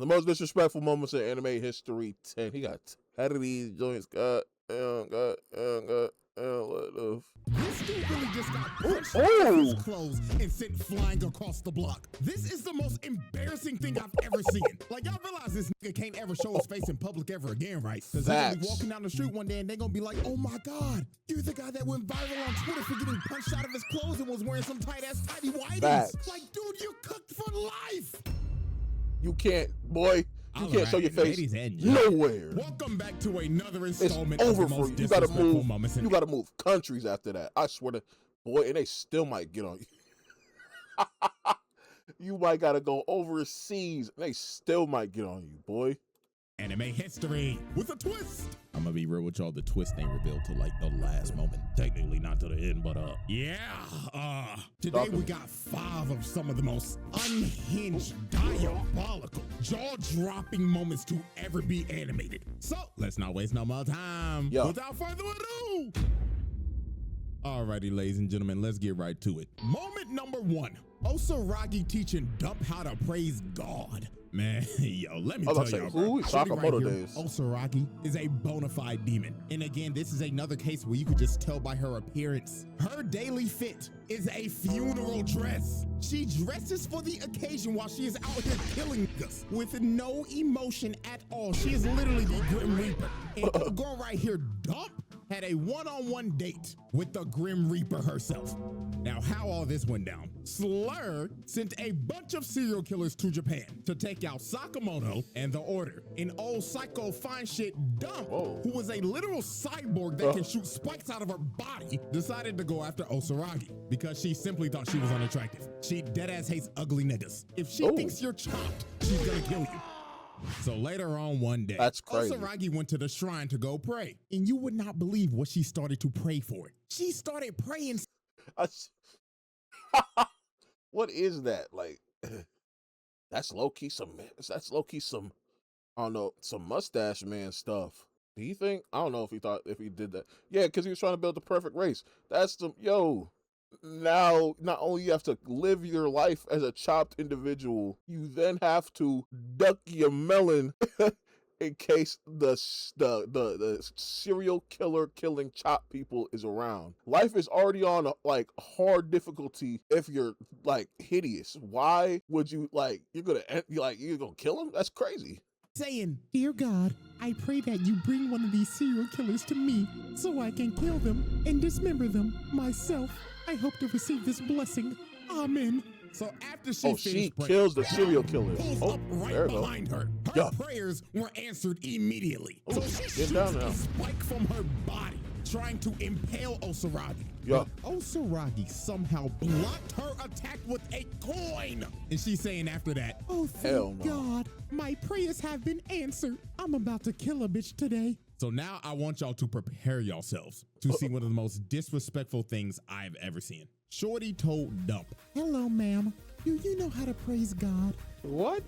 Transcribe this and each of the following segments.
The most disrespectful moments in anime history. 10. He got 10 of these joints. God. This dude really just got punched out of his clothes and sent flying across the block. This is the most embarrassing thing I've ever seen. Like, y'all realize this nigga can't ever show his face in public ever again, right? Because they're gonna be walking down the street one day and they're gonna be like, oh my God, you're the guy that went viral on Twitter for getting punched out of his clothes and was wearing some tight-ass tidy whities. Like, dude, you're cooked for life. You can't, boy. You can't show your face nowhere. Welcome back to another installment it's over of the for most you. You gotta move. Moments You gotta move countries after that. I swear to, boy, and they still might get on you. You might gotta go overseas, and they still might get on you, boy. Anime history with a twist. I'm gonna be real with y'all. The twist ain't revealed till like the last moment. Technically not to the end, but today we got 5 of some of the most unhinged, diabolical, jaw-dropping moments to ever be animated. So let's not waste no more time. Without further ado. Alrighty, ladies and gentlemen, let's get right to it. Moment number 1. Osaragi teaching Dump how to praise God. Man, yo, let me tell y'all, bro. Osaragi is a bona fide demon. And again, this is another case where you could just tell by her appearance. Her daily fit is a funeral dress. She dresses for the occasion while she is out here killing us with no emotion at all. She is literally the Grim Reaper. And the girl right here, Dump, had a one-on-one date with the Grim Reaper herself. Now, how all this went down. Slur sent a bunch of serial killers to Japan to take out Sakamoto and the Order. An old psycho fine shit Dump, who was a literal cyborg that can shoot spikes out of her body, decided to go after Osaragi because she simply thought she was unattractive. She deadass hates ugly niggas. If she thinks you're chopped, she's gonna kill you. So later on one day, Osaragi went to the shrine to go pray. And you would not believe what she started to pray for. She started praying. What is that? Like, that's low-key some, I don't know, some mustache man stuff. Do you think? I don't know if he did that. Yeah, because he was trying to build the perfect race. That's the, now, not only you have to live your life as a chopped individual, you then have to duck your melon in case the serial killer killing chopped people is around. Life is already on like hard difficulty if you're like hideous. Why would you you're gonna kill him? That's crazy. Saying, dear God, I pray that you bring one of these serial killers to me so I can kill them and dismember them myself. I hope to receive this blessing. Amen. So after she kills the serial killer. Pulls up right behind her. Her prayers were answered immediately. So she shoots a spike from her body, trying to impale Osaragi. But Osaragi somehow blocked her attack with a coin. And she's saying after that, oh, thank God, my prayers have been answered. I'm about to kill a bitch today. So now I want y'all to prepare yourselves to see one of the most disrespectful things I've ever seen. Shorty told Dump, hello, ma'am. Do you know how to praise God? What?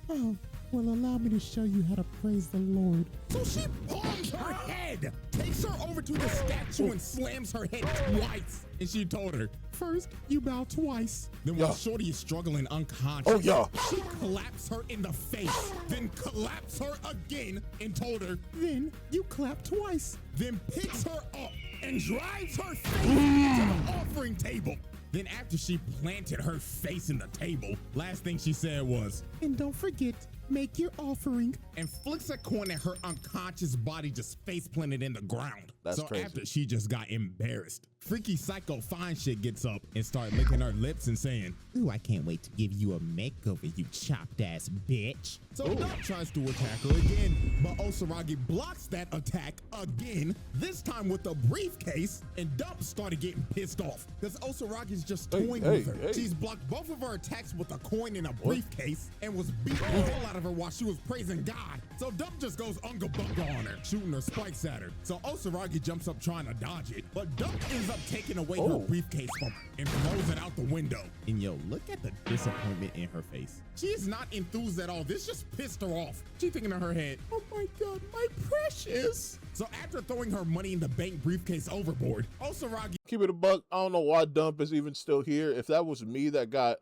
Oh, well, allow me to show you how to praise the Lord. So she palms her head, takes her over to the statue and slams her head twice. And she told her, first, you bow twice. Then while Shorty is struggling unconscious, she claps her in the face, then claps her again and told her, then you clap twice. Then picks her up and drives her face into the offering table. Then after she planted her face in the table, last thing she said was, and don't forget, make your offering. And flicks a coin at her unconscious body, just face planted in the ground. That's crazy. After she just got embarrassed, freaky psycho fine shit gets up and start licking her lips and saying, ooh, I can't wait to give you a makeover, you chopped ass bitch. So Dump tries to attack her again, but Osaragi blocks that attack again, this time with a briefcase, and Dump started getting pissed off because Osaragi's just toying with her. She's blocked both of her attacks with a coin and a briefcase and was beating the hell out of her while she was praising God. So Dump just goes unga bunga on her, shooting her spikes at her. So Osaragi Osuragi jumps up trying to dodge it, but Dump ends up taking away her briefcase from her and throws it out the window. And yo, look at the disappointment in her face. She's not enthused at all. This just pissed her off. She's thinking in her head, oh my God, my precious. So after throwing her money in the bank briefcase overboard, Osuragi— keep it a buck. I don't know why Dump is even still here. If that was me that got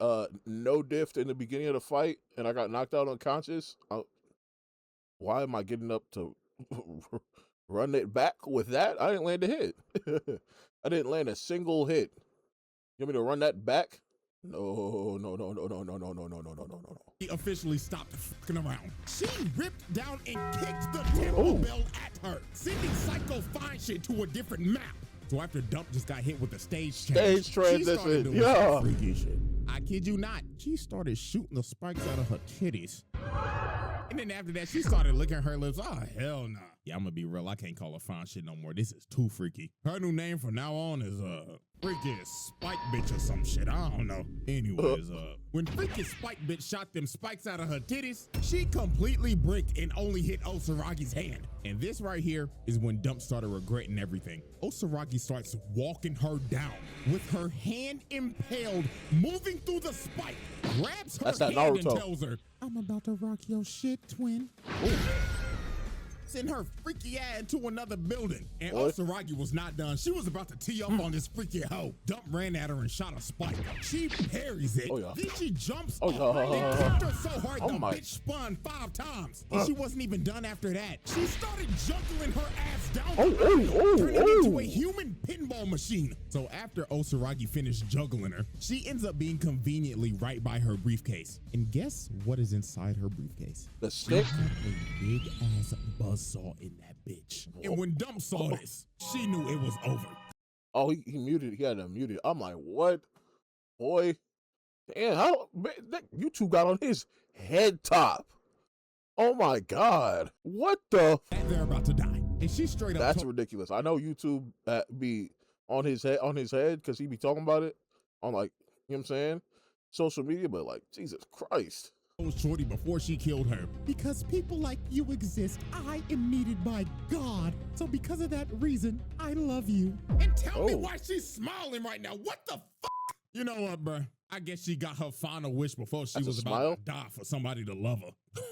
no diffed in the beginning of the fight and I got knocked out unconscious, why am I getting up to run it back with that? I didn't land a hit. I didn't land a single hit. You want me to run that back? No. He officially stopped fucking around. She ripped down and kicked the temple bell at her, sending Psycho Fine Shit to a different map. So after Dump just got hit with the stage transition, yeah. Freaky shit. I kid you not, she started shooting the spikes out of her titties. And then after that, she started licking her lips. Oh, hell nah. Yeah, I'm gonna be real. I can't call her fine shit no more. This is too freaky. Her new name from now on is Freaky Spike Bitch or some shit. I don't know. Anyways, when Freaky Spike Bitch shot them spikes out of her titties, she completely bricked and only hit Osuragi's hand. And this right here is when Dump started regretting everything. Osuragi starts walking her down with her hand impaled, moving through the spike, grabs her hand and tells her, I'm about to rock your shit, twin. Send her freaky ass into another building. And Osuragi was not done. She was about to tee up on this freaky hoe. Dump ran at her and shot a spike. She parries it. Then she jumps off and kicked her so hard the bitch spun 5 times. And she wasn't even done after that. She started juggling her ass down turning into a human pinball machine. So after Osuragi finished juggling her, she ends up being conveniently right by her briefcase. And guess what is inside her briefcase? The stick? A big ass buzzsaw in that bitch. And when Dump saw this, she knew it was over. Oh, he muted. He had to mute it. I'm like, what? Boy. Damn, how you two got on his head top. Oh my God. What the? They're about to die. And she straight up. That's ridiculous. I know YouTube be on his head because he be talking about it on, like, you know what I'm saying? Social media, but like, Jesus Christ. Shorty before she killed her. Because people like you exist, I am needed by God. So because of that reason, I love you. And tell me why she's smiling right now. What the fuck? You know what, bruh? I guess she got her final wish before she was about to die for somebody to love her.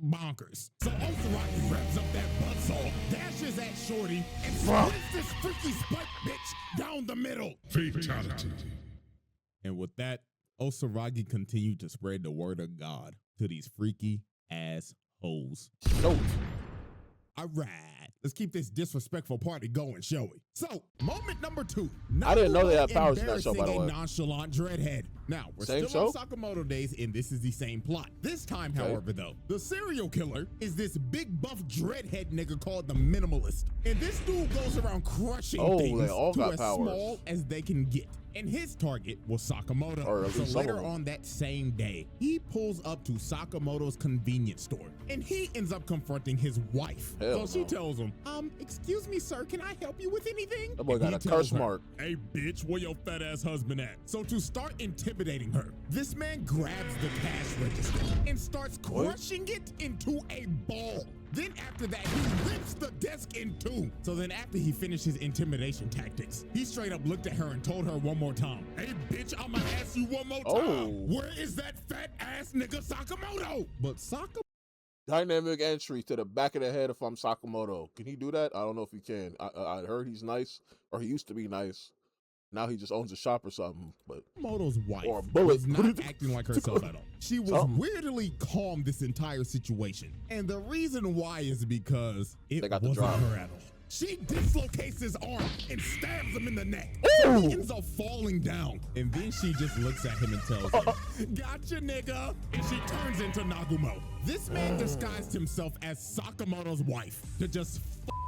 Bonkers. So Osuragi wraps up that buzzsaw, dashes at Shorty, and splits this freaky spike bitch down the middle. Fatality. And with that, Osuragi continued to spread the word of God to these freaky ass hoes. All right, let's keep this disrespectful party going, shall we? So, moment number 2. I didn't know they had powers in that show, by the way. Nonchalant dreadhead. Now, we're still on Sakamoto days, and this is the same plot. This time, however, though, the serial killer is this big buff dreadhead nigga called the Minimalist. And this dude goes around crushing things to as small as they can get. And his target was Sakamoto. So later on that same day, he pulls up to Sakamoto's convenience store and he ends up confronting his wife. So she tells him, excuse me, sir, can I help you with anything? That boy got a curse mark. Hey, bitch, where your fat ass husband at? So to start intimidating her, this man grabs the cash register and starts crushing it into a ball. Then after that, he rips the desk in 2. So then after he finished his intimidation tactics, he straight up looked at her and told her one more time, hey bitch, I'ma ask you one more time. Where is that fat ass nigga Sakamoto? But Sakamoto. Dynamic entry to the back of the head if I'm Sakamoto. Can he do that? I don't know if he can. I heard he's nice, or he used to be nice. Now he just owns a shop or something. But Moto's wife was not acting like herself at all. She was weirdly calm this entire situation. And the reason why is because it wasn't her at all. She dislocates his arm and stabs him in the neck. So he ends up falling down. And then she just looks at him and tells him, gotcha, nigga. And she turns into Nagumo. This man disguised himself as Sakamoto's wife to just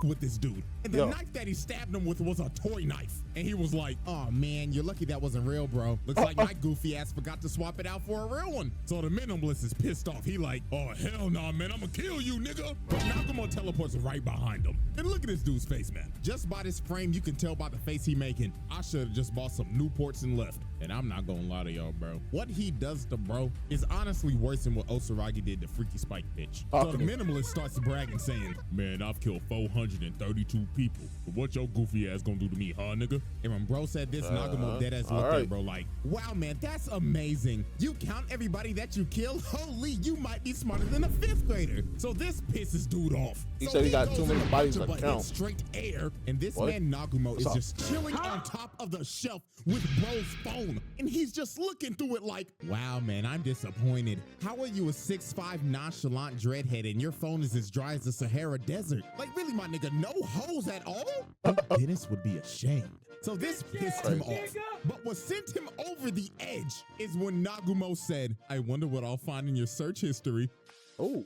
with this dude. And the knife that he stabbed him with was a toy knife. And he was like, oh man, you're lucky that wasn't real, bro. Looks like my goofy ass forgot to swap it out for a real one. So the Minimalist is pissed off. He like, oh hell nah, man, I'ma kill you, nigga. But Nagumo teleports right behind him. And look at this dude's face, man. Just by this frame, you can tell by the face he making, I should have just bought some Newports and left. And I'm not gonna lie to y'all, bro. What he does to bro is honestly worse than what Osaragi did to Freaky Spike bitch. So the minimalist starts bragging saying, man, I've killed 432 people. But what your goofy ass gonna do to me, huh, nigga? And when bro said this, Nagumo deadass looked at bro like, wow, man, that's amazing. You count everybody that you kill? Holy, you might be smarter than a 5th grader. So this pisses dude off. He said he got too many bodies to count. Straight air. And this man Nagumo is just chilling on top of the shelf with bro's phone. And he's just looking through it like, wow, man, I'm disappointed. How are you a 6'5" nonchalant dreadhead and your phone is as dry as the Sahara Desert? Like, really, my nigga, no hoes at all? Dennis would be ashamed. So this pissed him off. But what sent him over the edge is when Nagumo said, I wonder what I'll find in your search history. Oh.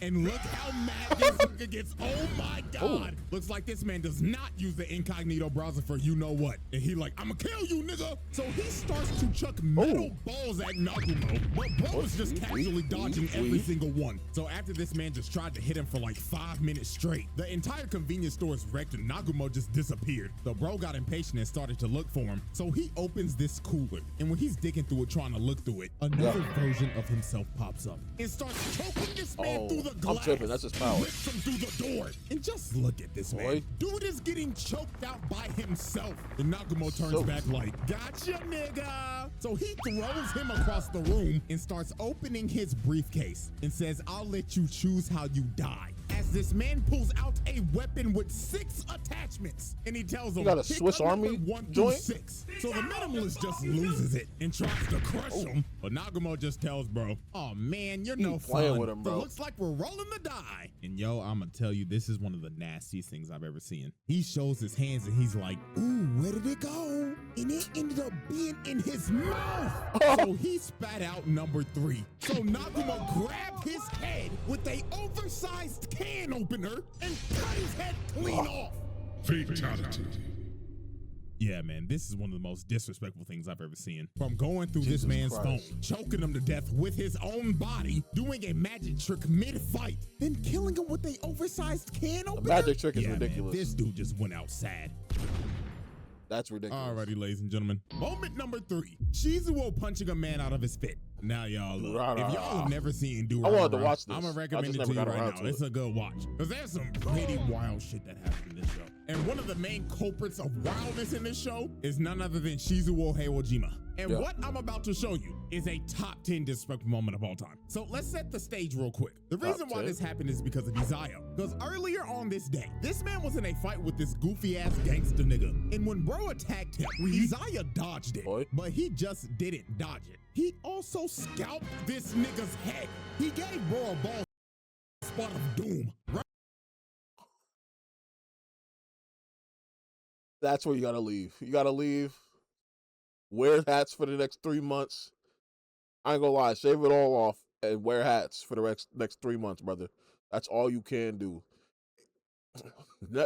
And look how mad this nigga gets. Oh my God. Ooh. Looks like this man does not use the incognito browser for you know what. And he like, I'ma kill you, nigga. So he starts to chuck metal balls at Nagumo, but bro is just casually dodging every single one. So after this man just tried to hit him for like 5 minutes straight, the entire convenience store is wrecked and Nagumo just disappeared. The bro got impatient and started to look for him. So he opens this cooler. And when he's digging through it, trying to look through it, another version of himself pops up and starts choking this man through the glass. I'm tripping, that's his power. Rips him through the door. And just look at this man. Dude is getting choked out by himself. And Nagumo turns back like, gotcha, nigga. So he throws him across the room and starts opening his briefcase and says, I'll let you choose how you die. As this man pulls out a weapon with 6 attachments, and he tells him, you got a Swiss Army 1 joint? through 6. So the minimalist just loses it and tries to crush him. But Nagumo just tells bro, oh man, you're no fun. With him, bro. So looks like we're rolling the die. And yo, I'm gonna tell you, this is one of the nastiest things I've ever seen. He shows his hands and he's like, ooh, where did it go? And it ended up being in his mouth. So he spat out number 3. So Nagumo grabbed his head with a oversized can opener and cut his head clean off. Fatality. Yeah, man, this is one of the most disrespectful things I've ever seen. From going through this man's phone, choking him to death with his own body, doing a magic trick mid-fight, then killing him with a oversized can opener. The magic trick is ridiculous. Man, this dude just went out sad. That's ridiculous. Alrighty, ladies and gentlemen. Moment number 3. Shizuo punching a man man out of his fit. Now, y'all, look, if y'all have never seen I wanted to watch this. I'm going to recommend it to you right now. It's a good watch. Because there's some pretty wild shit that happens in this show. And one of the main culprits of wildness in this show is none other than Shizuo Heiwajima. And what I'm about to show you is a top 10 disrespectful moment of all time. So let's set the stage real quick. The reason why this happened is because of Isaiah. Because earlier on this day, this man was in a fight with this goofy ass gangster nigga. And when bro attacked him, Isaiah dodged it. But he just didn't dodge it. He also scalped this nigga's head. He gave bro a ball spot of doom. Right? That's where you gotta leave. You gotta leave. Wear hats for the next 3 months. I ain't gonna lie, shave it all off and wear hats for the next 3 months, brother. That's all you can do.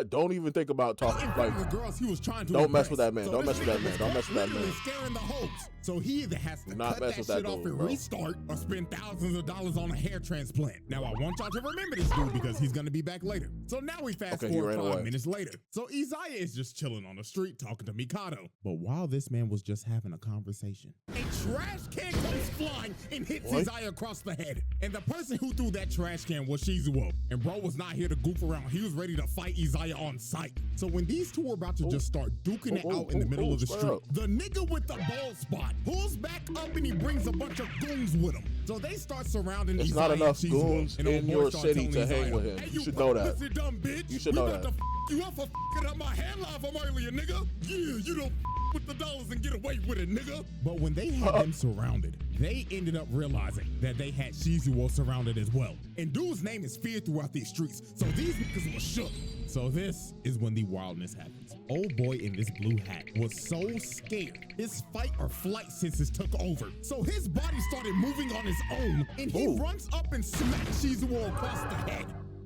Don't even think about talking. Like, the girls he was trying to don't mess with that man. Don't mess with that man. Don't mess with that man. Scaring the hopes. So he either has to cut that shit off and restart, or spend thousands of dollars on a hair transplant. Now I want y'all to remember this dude because he's gonna be back later. So now we fast forward 5 minutes later. So Isaiah is just chilling on the street talking to Mikado. But while this man was just having a conversation, a trash can comes flying and hits Isaiah across the head. And the person who threw that trash can was Shizuo. And bro was not here to goof around. He was ready to fight Isaiah on sight. So when these two were about to just start duking it out in the middle of the street, the nigga with the ball spot pulls back up and he brings a bunch of goons with him. So they start surrounding Isaiah. There's not enough goons in your city to hang with him. You should know that. Dumb bitch. You should know that. You up for f***ing up my headline from earlier, nigga? Yeah, you don't with the dollars and get away with it, nigga. But when they had them surrounded, they ended up realizing that they had Shizuo surrounded as well. And dude's name is feared throughout these streets, so these niggas were shook. So this is when the wildness happens. Old boy in this blue hat was so scared his fight or flight senses took over. So his body started moving on his own, and he runs up and smacks Shizuo across the head.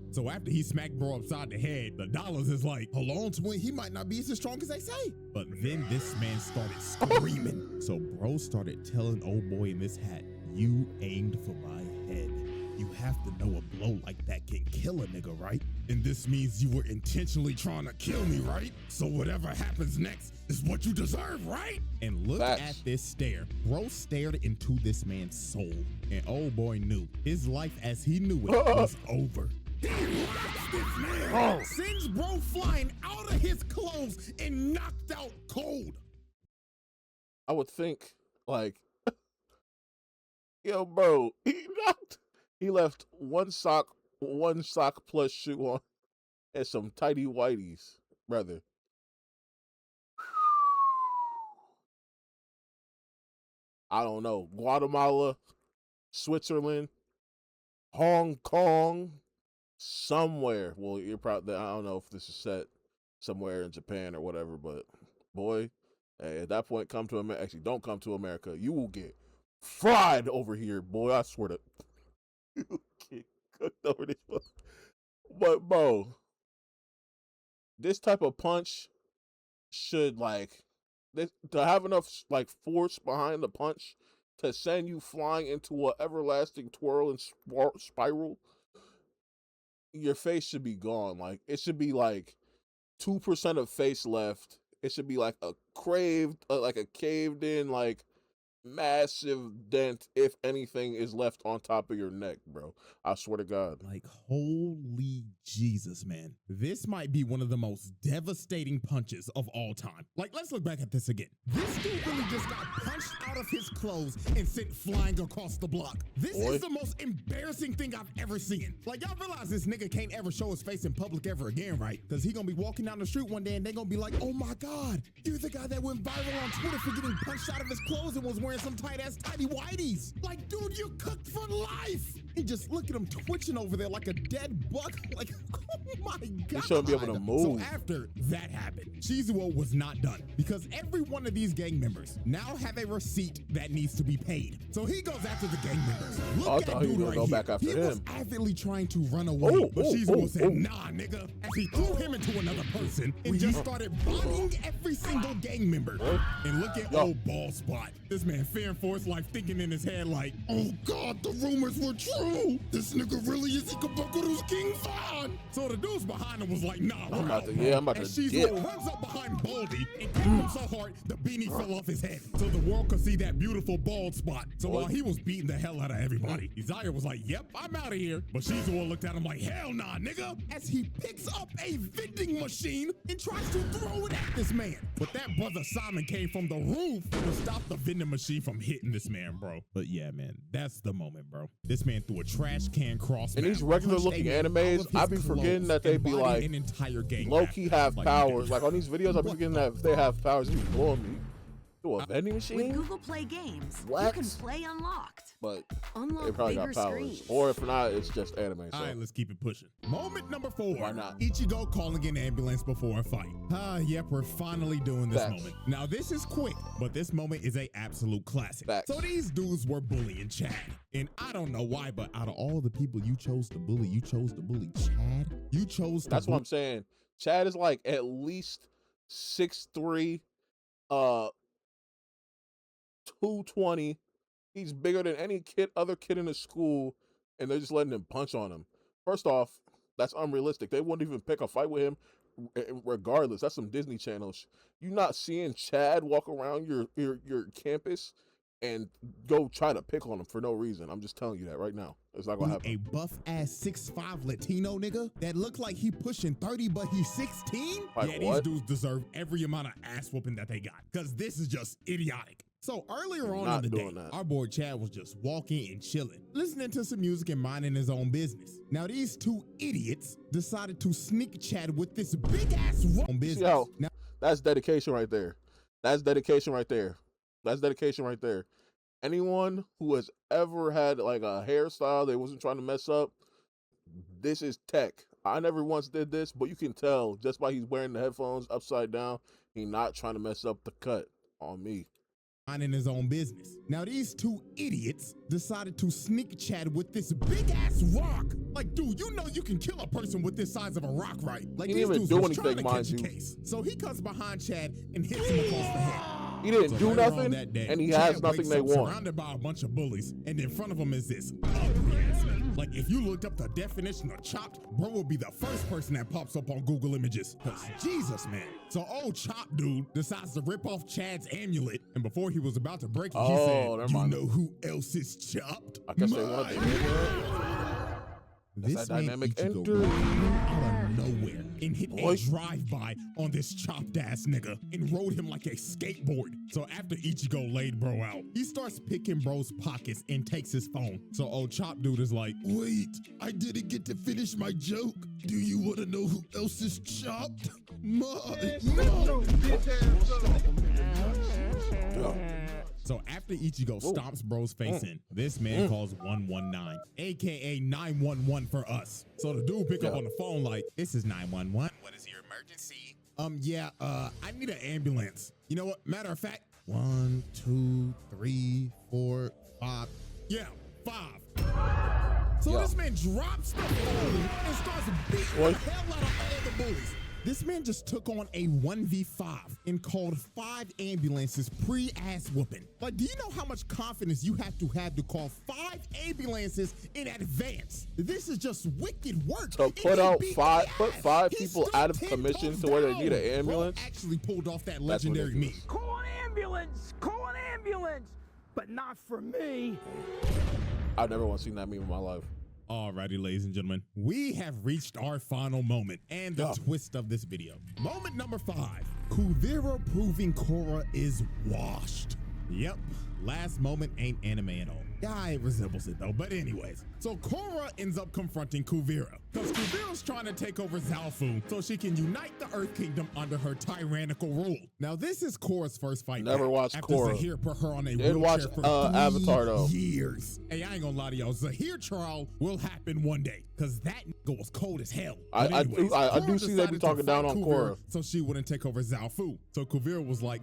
So after he smacked bro upside the head, the dollars is like, hold on, twin, he might not be as strong as they say. But then this man started screaming. So bro started telling old boy in this hat, you aimed for my head. You have to know a blow like that can kill a nigga, right? And this means you were intentionally trying to kill me, right? So whatever happens next is what you deserve, right? And look at this stare. Bro stared into this man's soul. And old boy knew his life as he knew it was over. He rocked this man. Sends bro flying out of his clothes and knocked out cold. I would think, like, yo, bro, he left one sock plus shoe on and some tidy whities, brother. I don't know, Guatemala, Switzerland, Hong Kong, somewhere. Well, you're probably, I don't know if this is set somewhere in Japan or whatever, but boy, hey, at that point, come to America. Actually, don't come to America. You will get fried over here, boy. I swear to you will get cooked over this. But bro, this type of punch should, like, to have enough like force behind the punch to send you flying into an everlasting twirl and spiral. Your face should be gone. Like, it should be like 2% of face left. It should be like a caved in, like, massive dent, if anything, is left on top of your neck, bro. I swear to God. Like, holy Jesus, man. This might be one of the most devastating punches of all time. Like, let's look back at this again. This dude really just got punched out of his clothes and sent flying across the block. This is the most embarrassing thing I've ever seen. Like, y'all realize this nigga can't ever show his face in public ever again, right? Because he gonna be walking down the street one day and they gonna be like, oh my God, you're the guy that went viral on Twitter for getting punched out of his clothes and was wearing some tight-ass tidy whities. Like, dude, you're cooked for life. And just look at him twitching over there like a dead buck. Like, oh my God. He shouldn't be able to move. So after that happened, Shizuo was not done because every one of these gang members now have a receipt that needs to be paid. So he goes after the gang members. Look at dude right here. He was avidly trying to run away, but Shizuo said, nah, nigga, as he threw him into another person and just started bodying every single gang member. And look at old bald spot. This man fearing for his life, thinking in his head like, oh God, the rumors were true. This nigga really is Ikabukuru's King Von. So the dudes behind him was like, nah, I'm about to dip. And Shizuo runs up behind Baldy and kicked him so hard, the beanie fell off his head. So the world could see that beautiful bald spot. So while he was beating the hell out of everybody, Isaiah was like, yep, I'm out of here. But Shizuo looked at him like, hell nah, nigga, as he picks up a vending machine and tries to throw it at this man. But that brother Simon came from the roof to stop the vending machine from hitting this man, bro. But yeah, man, that's the moment, bro. This man threw a trash can cross. In these regular looking animes, I be forgetting that they be like an entire gang low-key have powers. Like on these videos, I be forgetting that if they have powers, you be blowing me. Through a vending machine? With Google Play Games, you can play unlocked. But unlock they probably got powers. Screens. Or if not, it's just anime. So. All right, let's keep it pushing. Moment number 4. Why not? Ichigo calling an ambulance before a fight. Yep, we're finally doing this moment. Now, this is quick, but this moment is a absolute classic. So these dudes were bullying Chad. And I don't know why, but out of all the people you chose to bully, Chad. You chose to That's what I'm saying. Chad is like at least 6'3", 220. He's bigger than any other kid in the school, and they're just letting him punch on him. First off, that's unrealistic. They wouldn't even pick a fight with him regardless. That's some Disney Channel. You not seeing Chad walk around your campus and go try to pick on him for no reason. I'm just telling you that right now. It's not gonna happen. A buff-ass 6'5" Latino nigga that look like he pushing 30, but he's 16? Like yeah, these dudes deserve every amount of ass whooping that they got, because this is just idiotic. So earlier on in the day, our boy Chad was just walking and chilling, listening to some music and minding his own business. Now these two idiots decided to sneak Chad with this big ass wrong business. Yo, that's dedication right there. That's dedication right there. That's dedication right there. Anyone who has ever had like a hairstyle they wasn't trying to mess up, this is tech. I never once did this, but you can tell just by he's wearing the headphones upside down, he not trying to mess up the cut on me. In his own business. Now these two idiots decided to sneak Chad with this big ass rock. Like, dude, you know you can kill a person with this size of a rock, right? Like, he didn't even do anything, mind you. So he comes behind Chad and hits him across the head. He didn't do nothing, and he has nothing they want. Surrounded by a bunch of bullies, and in front of him is this ugly ass man. Like, if you looked up the definition of chopped, bro would be the first person that pops up on Google Images. Cause Jesus, man. So old Chop dude decides to rip off Chad's amulet, and before he was about to break it, he said, "You know who else is chopped? I guess they want to This man Ichigo out of nowhere and hit a drive-by on this chopped ass nigga and rode him like a skateboard. So after Ichigo laid bro out, he starts picking bro's pockets and takes his phone. So old Chop dude is like, "Wait, I didn't get to finish my joke. Do you want to know who else is chopped? No." So after Ichigo stomps bro's face in, this man calls 119, aka 911 for us. So the dude pick up on the phone like, "This is 911. What is your emergency?" I need an ambulance. You know what? Matter of fact, 1, 2, 3, 4, 5. Yeah, 5. So this man drops the phone and starts beating the hell out of all the bullies. This man just took on a 1v5 and called 5 ambulances pre-ass whooping. Like, do you know how much confidence you have to call 5 ambulances in advance? This is just wicked work. So put five people out of commission to where they need an ambulance. Bro actually pulled off that legendary meme. Call an ambulance, but not for me. I've never once seen that meme in my life. Alrighty, ladies and gentlemen, we have reached our final moment and the twist of this video. Moment number 5, Kuvira proving Korra is washed. Yep, last moment ain't anime at all. Yeah, it resembles it though, but anyways. So Korra ends up confronting Kuvira, because Kuvira's trying to take over Zaofu so she can unite the Earth Kingdom under her tyrannical rule. Now this is Korra's first fight. Never watched Korra. After Zahir put her on a Didn't watch wheelchair for 3 Avatar though. years. Hey, I ain't gonna lie to y'all, Zahir trial will happen one day, because that nigga was cold as hell. I do see they be talking down on Korra. So she wouldn't take over Zaofu. So Kuvira was like,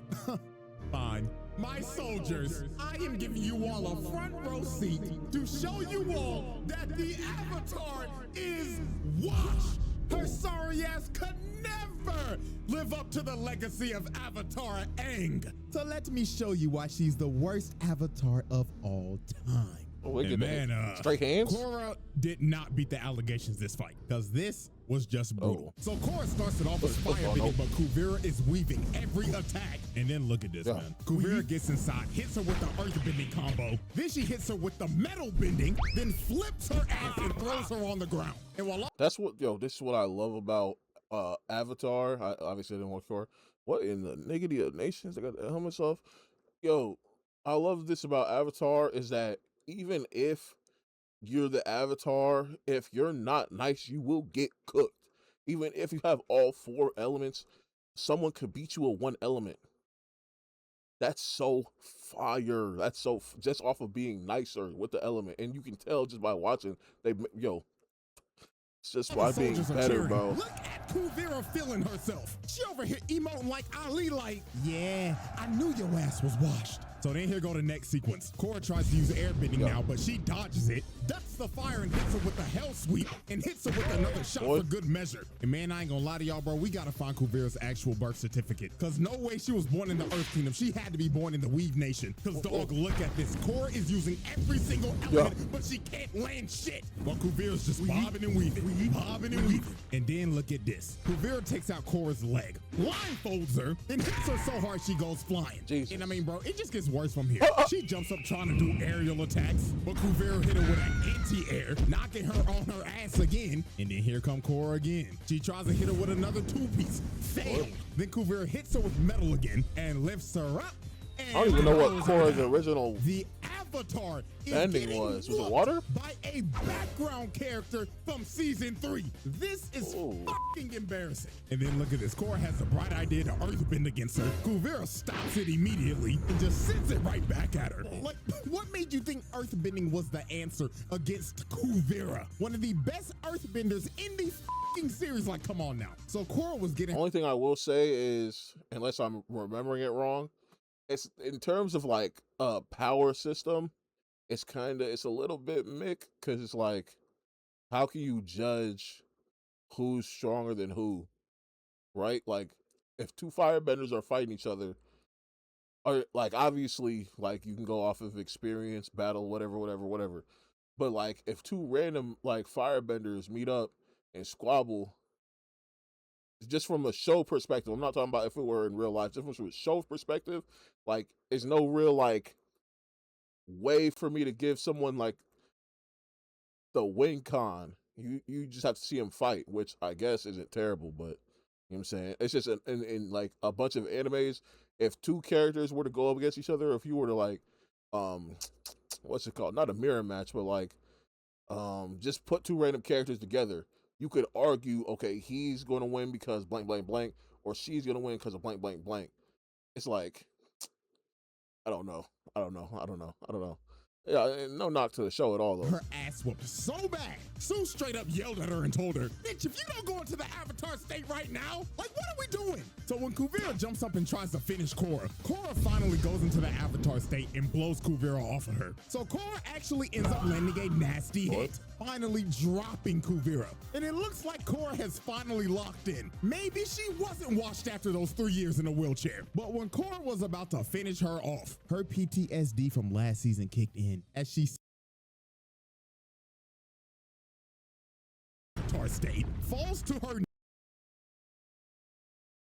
fine. My soldiers, I am giving you all a front row seat to show you all that the Avatar is washed. Her sorry ass could never live up to the legacy of Avatar Aang. So let me show you why she's the worst Avatar of all time. Straight hands? Korra did not beat the allegations this fight, because this was just brutal. So Korra starts it off with fire bending, but Kuvira is weaving every attack. And then look at this, man. Kuvira gets inside, hits her with the earth bending combo. Then she hits her with the metal bending, then flips her ass and throws her on the ground. And while this is what I love about Avatar. I obviously didn't watch for. What in the niggity of nations? They got the helmets off. Yo, I love this about Avatar is that even if you're the Avatar, if you're not nice, you will get cooked. Even if you have all 4 elements, someone could beat you with 1 element. That's so fire. That's so just off of being nicer with the element, and you can tell just by watching. It's just by being better, bro. Look at Kuvira feeling herself. She over here emoting like Ali, like, yeah, I knew your ass was washed. So then here go the next sequence. Korra tries to use airbending now, but she dodges it, ducks the fire and hits her with the hell sweep, and hits her with another shot for good measure. And man, I ain't gonna lie to y'all, bro, we gotta find Kuvira's actual birth certificate. Cause no way she was born in the Earth Kingdom. She had to be born in the Weave Nation. Cause dog, look at this. Korra is using every single element, but she can't land shit. While Kuvira's just bobbing and weaving, bobbing and weaving. And then look at this. Kuvira takes out Korra's leg, blindfolds her, and hits her so hard she goes flying. Jesus. And I mean, bro, it just gets worse from here. She jumps up trying to do aerial attacks, but Kuvira hit her with an anti-air, knocking her on her ass again. And then here come Korra again. She tries to hit her with another 2-piece, failed. Then Kuvira hits her with metal again and lifts her up. I don't even know what Korra's original The Avatar ending was. Was it water? By a background character from season 3. This is fucking embarrassing. And then look at this. Korra has the bright idea to earthbend against her. Kuvira stops it immediately and just sends it right back at her. Like, what made you think earthbending was the answer against Kuvira? One of the best earthbenders in the fucking series. Like, come on now. So Korra was getting. Only thing I will say is, unless I'm remembering it wrong, it's in terms of like power system, it's a little bit mixed, because it's like, how can you judge who's stronger than who, right? Like, if 2 firebenders are fighting each other, or like, obviously, like, you can go off of experience, battle, whatever. But like, if two random like firebenders meet up and squabble, just from a show perspective, I'm not talking about if it were in real life. Just from a show perspective, like, there's no real like way for me to give someone like the win con. You just have to see him fight, which I guess isn't terrible, but you know what I'm saying? It's just in like a bunch of animes, if two characters were to go up against each other, if you were to like what's it called? Not a mirror match, but like just put two random characters together, you could argue, okay, he's gonna win because blank blank blank, or she's gonna win because of blank blank blank. It's like, I don't know. I don't know. Yeah, no knock to the show at all, though. Her ass whooped so bad, Sue straight up yelled at her and told her, "Bitch, if you don't go into the Avatar state right now, like, what are we doing?" So when Kuvira jumps up and tries to finish Korra, Korra finally goes into the Avatar state and blows Kuvira off of her. So Korra actually ends up landing a nasty hit, finally dropping Kuvira. And it looks like Korra has finally locked in. Maybe she wasn't washed after those 3 years in a wheelchair. But when Korra was about to finish her off, her PTSD from last season kicked in as she state falls to her.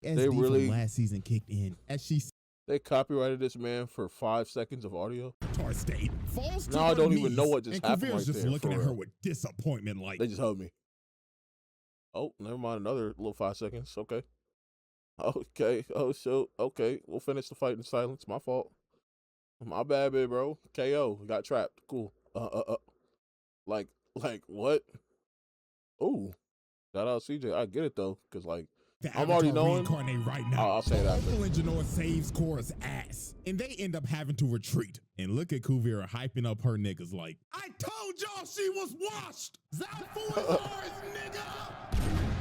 They really from last season kicked in as she. They copyrighted this man for 5 seconds of audio. State falls to now her I don't knees, even know what just happened right just there. Looking at her with disappointment, like they just hugged me. Oh, never mind. Another little 5 seconds. Okay. Okay. Oh, so okay. We'll finish the fight in silence. My fault. My bad, baby, bro. KO. Got trapped. Cool. Like what? Ooh. Shout out CJ. I get it though, because like I'm already knowing. Right now. I'll say that. Opal and Genoa saves Korra's ass, and they end up having to retreat. And look at Kuvira hyping up her niggas like, "I told y'all she was washed. Zafu is ours, nigga."